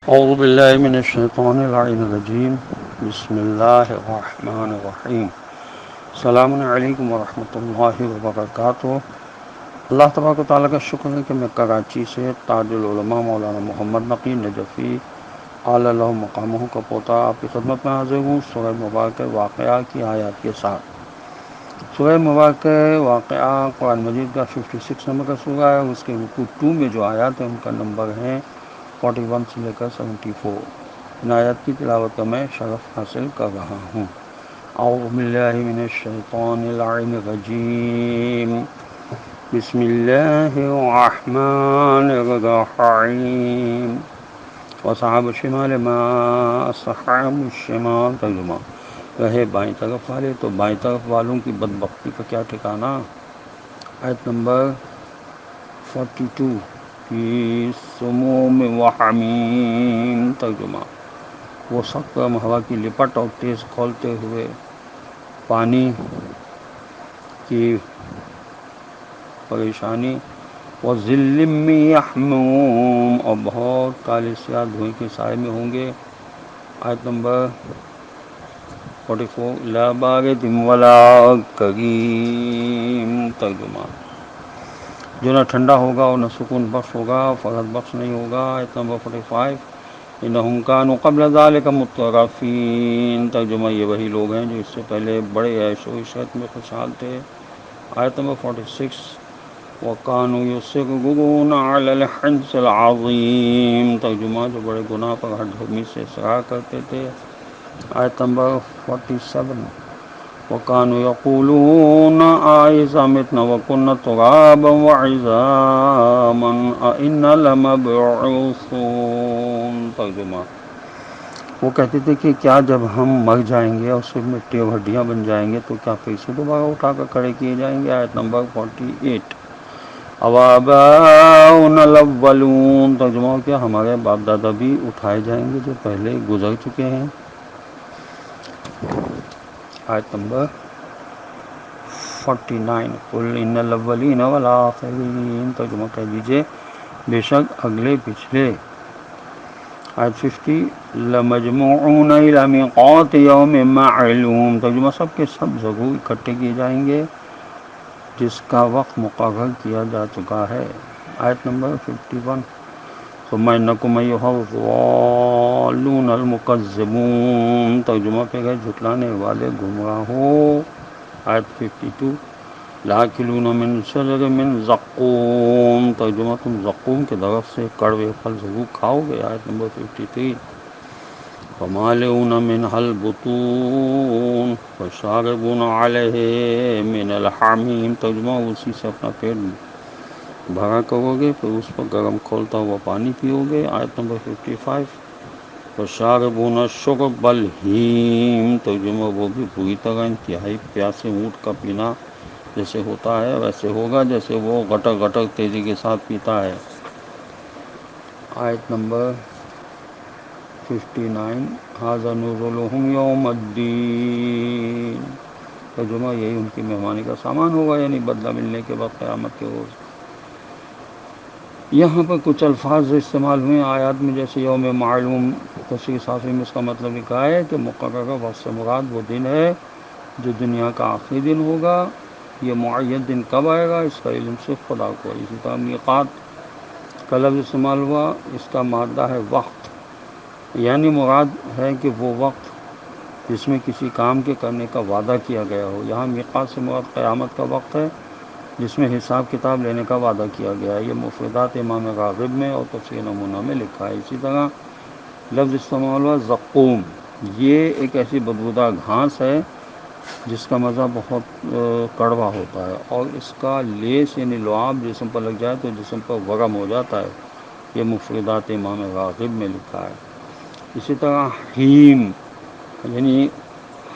اعوذ باللہ من الشیطان اللعین الرجیم بسم اللہ الرحمن الرحیم السلام علیکم ورحمۃ اللہ وبرکاتہ۔ اللہ تبارک و تعالیٰ کا شکر ہے کہ میں کراچی سے تاج العلماء مولانا محمد نقی نجفی اعلی اللہ مقامہ کا پوتا آپ کی خدمت میں حاضر ہوں سورہ مبارکہ واقعہ کی آیات کے ساتھ۔ سورہ مبارکہ واقعہ قرآن مجید کا 56 نمبر کا سورہ ہے، اس کے رکوع 2 میں جو آیات ہیں ان کا نمبر ہے 41 سے لے کر 74۔ ان آیات کی تلاوت کا میں شرف حاصل کر رہا ہوں۔ اعوذ باللہ من الشیطان اللعین الرجیم، بسم اللہ الرحمن الرحیم۔ وَأَصْحَابُ الشِّمَالِ مَا أَصْحَابُ الشِّمَالِ، ترجمہ رہے بائیں طرف والے تو بائیں طرف والوں کی بدبختی کا کیا ٹھکانہ۔ آیت نمبر 42، فی سموم وحمیم، ترجمہ وہ سخت گرم ہوا کی لپٹ اور تیز کھولتے ہوئے پانی کی پریشانی، وظل من یحموم، اور بہت کالے سیاہ دھوئیں کے سائے میں ہوں گے۔ آیت نمبر 44، لا بارد ولا کریم، ترجمہ جو نہ ٹھنڈا ہوگا اور نہ سکون بخش ہوگا، فرحت بخش نہیں ہوگا۔ آیت نمبر 45، انہم کانوا قبل ذلک مترفین، ترجمہ یہ وہی لوگ ہیں جو اس سے پہلے بڑے عیش و عشرت میں خوشحال تھے۔ آیت نمبر 46، وَكَانُوا يُصِرُّونَ عَلَى الْحِنثِ الْعَظِيمِ، ترجمہ جو بڑے گناہ پر ہر دھرمی سے اصرار کرتے تھے۔ آیت نمبر 47، وَكَانُوا يَقُولُونَ أَإِذَا مِتْنَا وَكُنَّا تُرَابًا وَعِظَامًا أَإِنَّا لَمَبْعُوثُونَ، ترجمہ وہ کہتے تھے کہ کیا جب ہم مر جائیں گے اور صرف مٹی اور ہڈیاں بن جائیں گے تو کیا پھر سے دوبارہ اٹھا کر کھڑے کیے جائیں گے۔ آیت نمبر 48، أَوَآبَاؤُنَا الْأَوَّلُونَ، ترجمہ کیا ہمارے باپ دادا بھی اٹھائے جائیں گے جو پہلے گزر چکے ہیں۔ آیت نمبر 49، قُلْ إِنَّ الْأَوَّلِينَ وَالْآخِرِينَ، ترجمہ کہہ دیجئے بے شک اگلے پچھلے۔ آیت 50، لَمَجْمُوعُونَ إِلَىٰ مِیقَاتِ یَوْمٍ مَّعْلُومٍ، ترجمہ سب کے سب ضرور اکٹھے کیے جائیں گے جس کا وقت مقرر کیا جا چکا ہے۔ آیت نمبر 51، ثُمَّ إِنَّکُمْ أَیُّھَا الضَّالُّونَ الْمُکَذِّبُونَ، ترجمہ پھر ہے جھٹلانے والے گمراہوں۔ آیت 52، لَآكِلُونَ مِن شَجَرٍ مِّن زَقُّومٍ، ترجمہ تم زقوم کے درخت سے کڑوے پھل ضرور کھاؤ گے۔ آیت نمبر 53، فَمَالِئُونَ مِنْهَا الْبُطُونَ فَشَارِبُونَ عَلَيْهِ مِنَ الْحَمِيمِ، ترجمہ اسی سے اپنا پیٹ بھرا کرو گے پھر اس پر گرم کھولتا ہوا پانی پیو گے۔ آیت نمبر 55، فَشَارِبُونَ شُرْبَ الْہِیم، ترجمہ وہ بھی پوری طرح انتہائی پیاسے اونٹ کا پینا جیسے ہوتا ہے ویسے ہوگا جیسے وہ غٹر غٹر تیزی کے ساتھ پیتا ہے۔ آیت نمبر 59، ھذا نزلهم یوم الدین، ترجمہ یہی ان کی مہمانی کا سامان ہوگا، یعنی بدلہ ملنے کے بعد قیامت کے روز۔ یہاں پر کچھ الفاظ استعمال ہوئے آیات میں جیسے یوم معلوم، تفسیر صافی میں اس کا مطلب لکھا ہے کہ مقررہ وقت سے مراد وہ دن ہے جو دنیا کا آخری دن ہوگا۔ یہ معین دن کب آئے گا اس کا علم صرف خدا کو ہے۔ اسی طرح میقات کا لفظ استعمال ہوا، اس کا مادہ ہے وقت، یعنی مراد ہے کہ وہ وقت جس میں کسی کام کے کرنے کا وعدہ کیا گیا ہو۔ یہاں میقات سے مراد قیامت کا وقت ہے جس میں حساب کتاب لینے کا وعدہ کیا گیا ہے۔ یہ مفردات امام راغب میں اور تفسیر نمونہ میں لکھا ہے۔ اسی طرح لفظ استعمال ہوا زقوم، یہ ایک ایسی بدبودار گھاس ہے جس کا مزہ بہت کڑوا ہوتا ہے اور اس کا لیس یعنی لعاب جسم پر لگ جائے تو جسم پر ورم ہو جاتا ہے۔ یہ مفردات امام راغب میں لکھا ہے۔ اسی طرح ہیم یعنی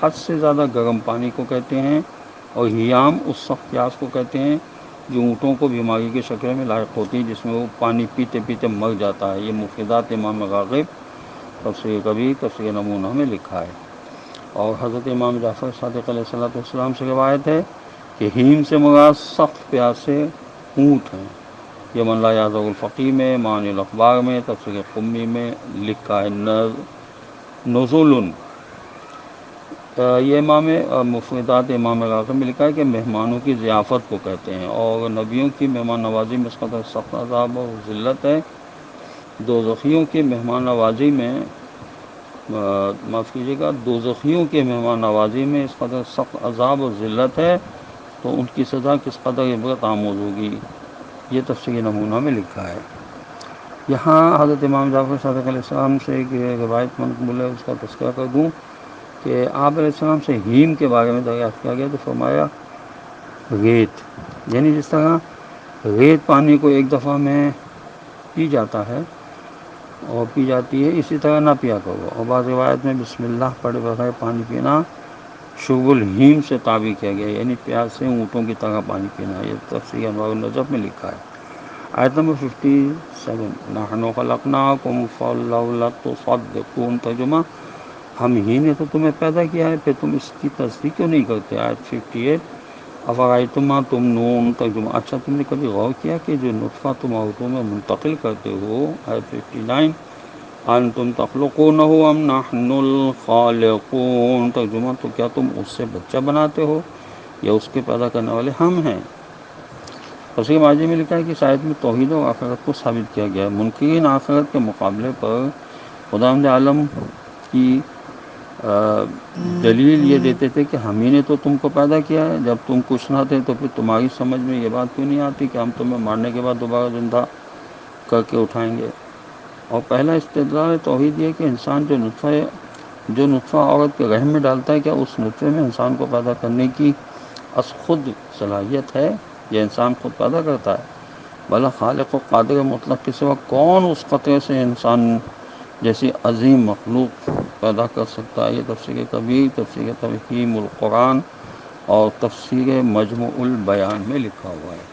حد سے زیادہ گرم پانی کو کہتے ہیں، اور ہیام اس سخت پیاس کو کہتے ہیں جو اونٹوں کو بیماری کی شکل میں لاحق ہوتی ہے جس میں وہ پانی پیتے پیتے مر جاتا ہے۔ یہ مفردات امام راغب تفسیر کبیر تفسیر نمونہ میں لکھا ہے۔ اور حضرت امام جعفر صادق علیہ السلام سے روایت ہے کہ ہیم سے مراد سخت پیاسے اونٹ ہیں۔ یہ من لا یازغ الفقی میں، معانی الاخبار میں، تفسیر قمی میں لکھا ہے نزول۔ یہ امام مفردات امام راغب میں لکھا ہے کہ مہمانوں کی ضیافت کو کہتے ہیں، اور نبیوں کی مہمان نوازی میں اس قدر سخت عذاب اور ذلت ہے۔ دوزخیوں کی مہمان نوازی میں معاف کیجیے گا، دوزخیوں کے مہمان نوازی میں اس قدر سخت عذاب اور ذلت ہے، تو ان کی سزا کس قدر عبرت آموز ہوگی، یہ تفسیر نمونہ میں لکھا ہے۔ یہاں حضرت امام جعفر صادق علیہ السلام سے ایک روایت منقول ہے، اس کا تذکرہ کر دوں کہ آپ علیہ السلام سے ہیم کے بارے میں دریافت کیا گیا تو فرمایا ریت، یعنی جس طرح ریت پانی کو ایک دفعہ میں پی جاتا ہے اور پی جاتی ہے، اسی طرح نہ پیا کرو، اور بعض روایت میں بسم اللہ پڑھے بغیر پانی پینا شرب الہیم سے تعبیر کیا گیا، یعنی پیاس سے اونٹوں کی طرح پانی پینا، یہ تفسیر انوار النجف میں لکھا ہے۔ آیت نمبر 57، نحن خلقناکم فلولا تصدقون، ترجمہ ہم ہی نے تو تمہیں پیدا کیا ہے، پھر تم اس کی تصدیق کیوں نہیں کرتے۔ آیت 58، افرأیتم ما تمنون، ترجمہ اچھا تم نے کبھی غور کیا کہ جو نطفہ تم عورتوں میں منتقل کرتے ہو۔ آیت 59، انتم تخلقونہ ام نحن الخالقون، ترجمہ تو کیا تم اس سے بچہ بناتے ہو یا اس کے پیدا کرنے والے ہم ہیں۔ تفسیر ماجی میں لکھا ہے کہ اس آیت میں توحید و آخرت کو ثابت کیا گیا ہے۔ منکرین آخرت کے مقابلے پر خداوند عالم کی دلیل یہ دیتے تھے کہ ہم ہی نے تو تم کو پیدا کیا ہے، جب تم کچھ نہ تھے تو پھر تمہاری سمجھ میں یہ بات کیوں نہیں آتی کہ ہم تمہیں مارنے کے بعد دوبارہ زندہ کر کے اٹھائیں گے۔ اور پہلا استدلال توحید یہ کہ انسان جو نطفہ عورت کے رحم میں ڈالتا ہے، کیا اس نطفے میں انسان کو پیدا کرنے کی از خود صلاحیت ہے، یہ انسان خود پیدا کرتا ہے؟ بھلا خالق و قادر مطلق کے سوا کون اس قطرے سے انسان جیسی عظیم مخلوق پیدا کر سکتا ہے؟ یہ تفسیر کبیر، تفسیر تفہیم القرآن اور تفسیر مجموع البیان میں لکھا ہوا ہے۔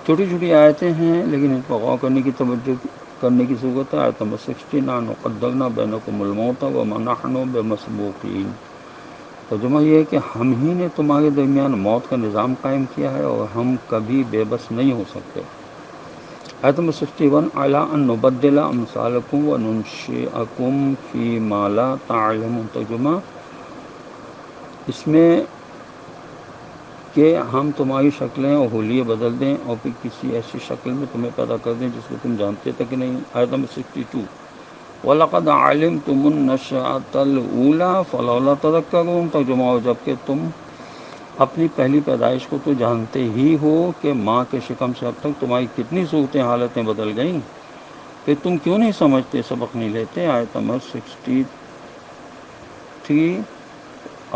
چھوٹی چھوٹی آیتیں ہیں لیکن ان پر غور کرنے کی توجہ کرنے کی ضرورت ہے۔ آیت نمبر 69، قدرنا بینکم الموت وما نحن بمسبوقین، ترجمہ یہ ہے کہ ہم ہی نے تمہارے درمیان موت کا نظام قائم کیا ہے اور ہم کبھی بے بس نہیں ہو سکتے۔ آیت نمبر 61، علی ان نبدل امثالکم وننشئکم فی ما لا تعلمون، ترجمہ اس میں کہ ہم تمہاری شکلیں اور حلیے بدل دیں اور پھر کسی ایسی شکل میں تمہیں پیدا کر دیں جس کو تم جانتے تک نہیں۔ آیت نمبر 62، وَلَقَدْ عَلِمْتُمُ النَّشْأَةَ الْأُولَىٰ فَلَوْلَا تَذَكَّرُونَ، ترجمہ اور جبکہ تم اپنی پہلی پیدائش کو تو جانتے ہی ہو کہ ماں کے شکم سے اب تک تمہاری کتنی صورتیں حالتیں بدل گئیں، پھر تم کیوں نہیں سمجھتے، سبق نہیں لیتے۔ آیت نمبر 63،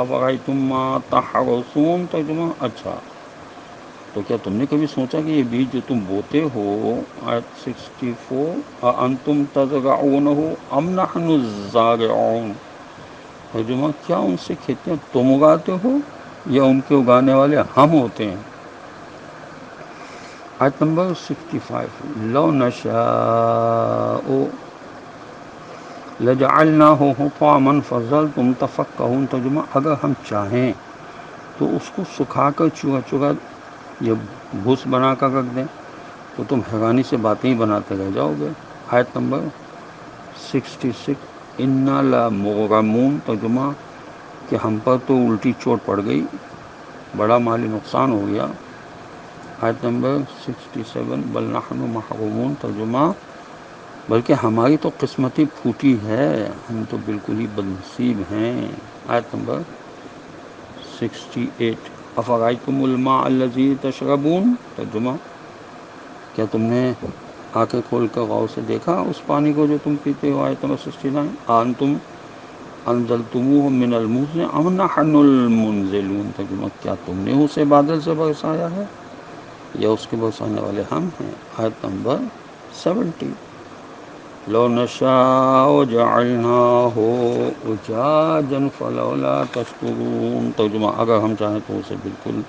افرأیتم ما تحرثون، ترجمہ اچھا تو کیا تم نے کبھی سوچا کہ یہ بیج جو تم بوتے ہو۔ آیت 64، اانتم تزرعونہ ام نحن الزارعون، ترجمہ کیا ان سے کھیتیاں تم اگاتے ہو یا ان کے اگانے والے ہم ہوتے ہیں۔ آیت نمبر 65، لو نشاء لجعلناہ حطاما فظلتم تفکہون، ترجمہ اگر ہم چاہیں تو اس کو سکھا کر چورا چورا یا بھوس بنا کر رکھ دیں تو تم حیرانی سے باتیں ہی بناتے رہ جاؤ گے۔ آیت نمبر 66، انا لمغرمون، ترجمہ کہ ہم پر تو الٹی چوٹ پڑ گئی، بڑا مالی نقصان ہو گیا۔ آیت نمبر 67، بل نحن محرومون، ترجمہ بلکہ ہماری تو قسمت ہی پھوٹی ہے، ہم تو بالکل ہی بدنصیب ہیں۔ آیت نمبر 68، افرأیتم الماء الذی تشربون، ترجمہ کیا تم نے آنکھیں کھول کر غور سے دیکھا اس پانی کو جو تم پیتے ہو۔ آیت نمبر 69، انتم انزلتموہ من المزن ام نحن المنزلون، ترجمہ کیا تم نے اسے بادل سے برسایا ہے یا اس کے برسانے والے ہم ہیں۔ آیت نمبر 70، لو نشاء جعلناہ اجاجا فلولا تشکرون، ترجمہ اگر ہم چاہیں تو اسے بالکل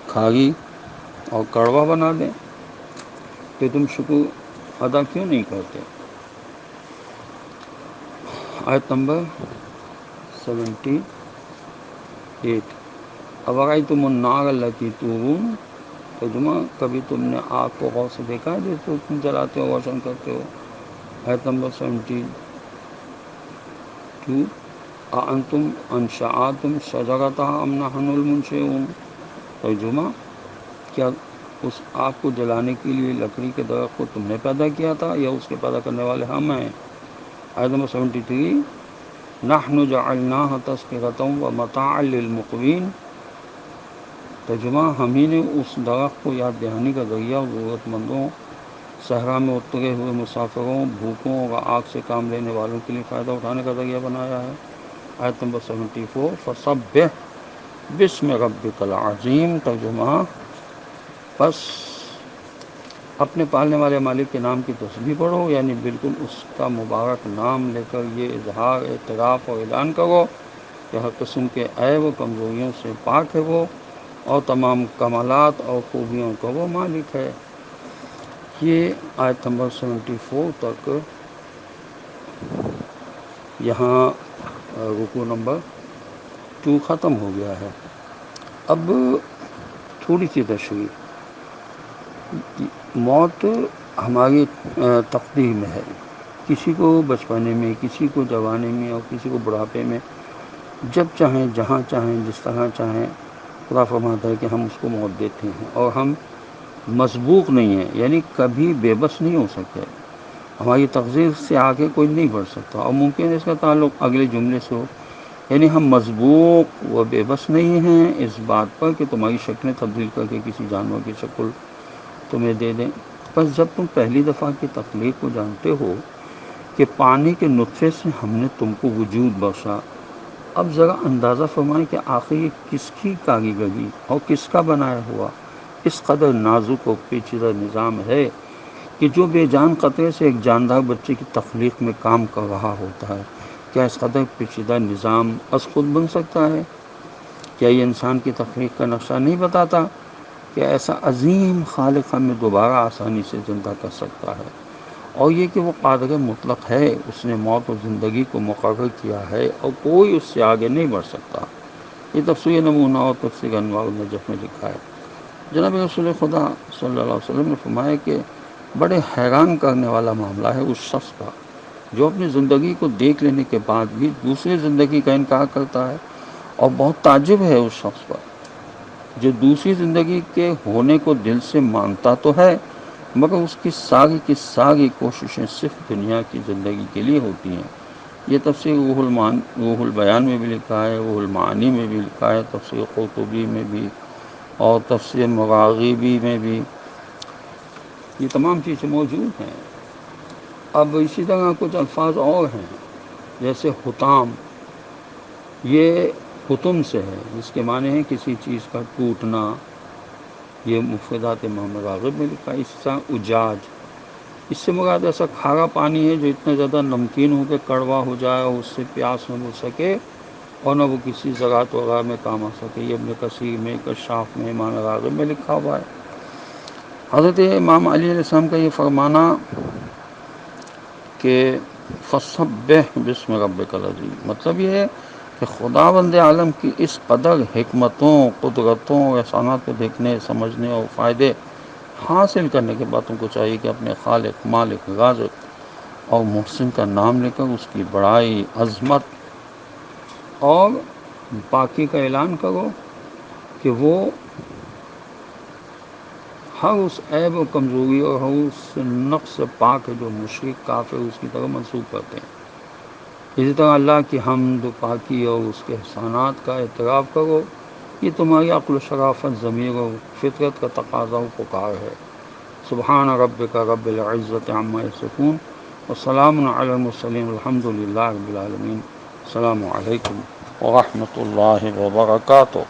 کھاری اور کڑوا بنا دیں کہ تم شکر ادا کیوں نہیں کرتے۔ آیت نمبر 78، افرأیتم النار التی تورون، ترجمہ کبھی تم نے آگ کو غور سے دیکھا ہے جو تم جلاتے ہو روشن کرتے ہو؟ آیت نمبر 72 اَأَنتُمْ أَنشَأْتُمْ شَجَرَتَهَا أَمْ نَحْنُ الْمُنشِئُونَ۔ ترجمہ کیا اس آگ کو جلانے کے لیے لکڑی کے درخت کو تم نے پیدا کیا تھا یا اس کے پیدا کرنے والے ہم ہیں؟ آیت نمبر 73 نحن جعلناها تذکرة ومتاعا للمقوین۔ ترجمہ ہم ہی نے اس درخت کو یاد دہانی کا ذریعہ ضرورت مندوں، صحرا میں اترے ہوئے مسافروں، بھوکوں اور آگ سے کام لینے والوں کے لیے فائدہ اٹھانے کا ذریعہ بنایا ہے۔ آیت نمبر 74 فسبح بسم ربک العظیم۔ ترجمہ پس اپنے پالنے والے مالک کے نام کی تسبیح پڑھو، یعنی بالکل اس کا مبارک نام لے کر یہ اظہار اعتراف اور اعلان کرو کہ ہر قسم کے عیب و کمزوریوں سے پاک ہے وہ، اور تمام کمالات اور خوبیوں کا وہ مالک ہے۔ یہ آیت نمبر 74 تک یہاں رکوع نمبر 2 ختم ہو گیا ہے۔ اب تھوڑی سی تشریح۔ موت ہماری تقدیر میں ہے، کسی کو بچپنے میں، کسی کو جوانی میں اور کسی کو بڑھاپے میں، جب چاہیں جہاں چاہیں جس طرح چاہیں خدا فرماتا ہے کہ ہم اس کو موت دیتے ہیں، اور ہم مسبوق نہیں ہیں، یعنی کبھی بے بس نہیں ہو سکتے، ہماری تقدیر سے آگے کوئی نہیں بڑھ سکتا، اور ممکن ہے اس کا تعلق اگلے جملے سے ہو، یعنی ہم مسبوق و بے بس نہیں ہیں اس بات پر کہ تمہاری شکلیں تبدیل کر کے کسی جانور کی شکل تمہیں دے دیں۔ بس جب تم پہلی دفعہ کی تخلیق کو جانتے ہو کہ پانی کے نطفے سے ہم نے تم کو وجود بخشا، اب ذرا اندازہ فرمائیں کہ آخر یہ کس کی کاریگری اور کس کا بنایا ہوا اس قدر نازک و پیچیدہ نظام ہے کہ جو بے جان قطرے سے ایک جاندار بچے کی تخلیق میں کام کر رہا ہوتا ہے، کیا اس قدر پیچیدہ نظام از خود بن سکتا ہے؟ کیا یہ انسان کی تخلیق کا نقشہ نہیں بتاتا کہ ایسا عظیم خالق ہمیں دوبارہ آسانی سے زندہ کر سکتا ہے، اور یہ کہ وہ قادر مطلق ہے، اس نے موت و زندگی کو مقرر کیا ہے اور کوئی اس سے آگے نہیں بڑھ سکتا۔ یہ تفسیر نمونہ اور تفسیر انوار النجف میں لکھا ہے۔ جناب رسول خدا صلی اللہ علیہ وسلم نے فرمایا کہ بڑے حیران کرنے والا معاملہ ہے اس شخص کا جو اپنی زندگی کو دیکھ لینے کے بعد بھی دوسری زندگی کا انکار کرتا ہے، اور بہت تعجب ہے اس شخص پر جو دوسری زندگی کے ہونے کو دل سے مانتا تو ہے، مگر اس کی ساری کوششیں صرف دنیا کی زندگی کے لیے ہوتی ہیں۔ یہ تفسیر روح البیان میں بھی لکھا ہے، روح المعانی میں بھی لکھا ہے، تفسیر قرطبی میں بھی اور تفسیر مغاغیبی میں بھی یہ تمام چیزیں موجود ہیں۔ اب اسی طرح کچھ الفاظ اور ہیں جیسے حطام، یہ حتم سے ہے جس کے معنی ہے کسی چیز کا ٹوٹنا، یہ مفردات امام راغب میں لکھا ہے۔ اس طرح اجاج، اس سے مراد ایسا کھارا پانی ہے جو اتنا زیادہ نمکین ہو کے کڑوا ہو جائے اور اس سے پیاس نہ بجھ سکے اور نہ وہ کسی زراعت وغیرہ میں کام آ سکے۔ یہ ابن کثیر میں، کشاف میں، امام راغب میں لکھا ہوا ہے۔ حضرت امام علی علیہ السلام کا یہ فرمانا کہ فسبح بسم ربک العظیم، مطلب یہ ہے کہ خداوند عالم کی اس قدر حکمتوں، قدرتوں، احسانات کو دیکھنے، سمجھنے اور فائدے حاصل کرنے کے بعد تم کو چاہیے کہ اپنے خالق، مالک، رازق اور محسن کا نام لے کر اس کی بڑائی، عظمت اور پاکی کا اعلان کرو کہ وہ ہر اس عیب و کمزوری اور ہر اس نقص سے پاک ہے جو مشرک کافر اس کی طرف منسوب کرتے ہیں۔ اسی طرح اللہ کی حمد و پاکی اور اس کے احسانات کا اعتراف کرو، یہ تمہاری عقل و شرافت، ضمیر و فطرت کا تقاضا و پکار ہے۔ سبحان ربک رب العزت عما یصفون وسلام علی المرسلین والحمد للہ رب العالمین۔ السلام علیکم ورحمۃ اللہ وبرکاتہ۔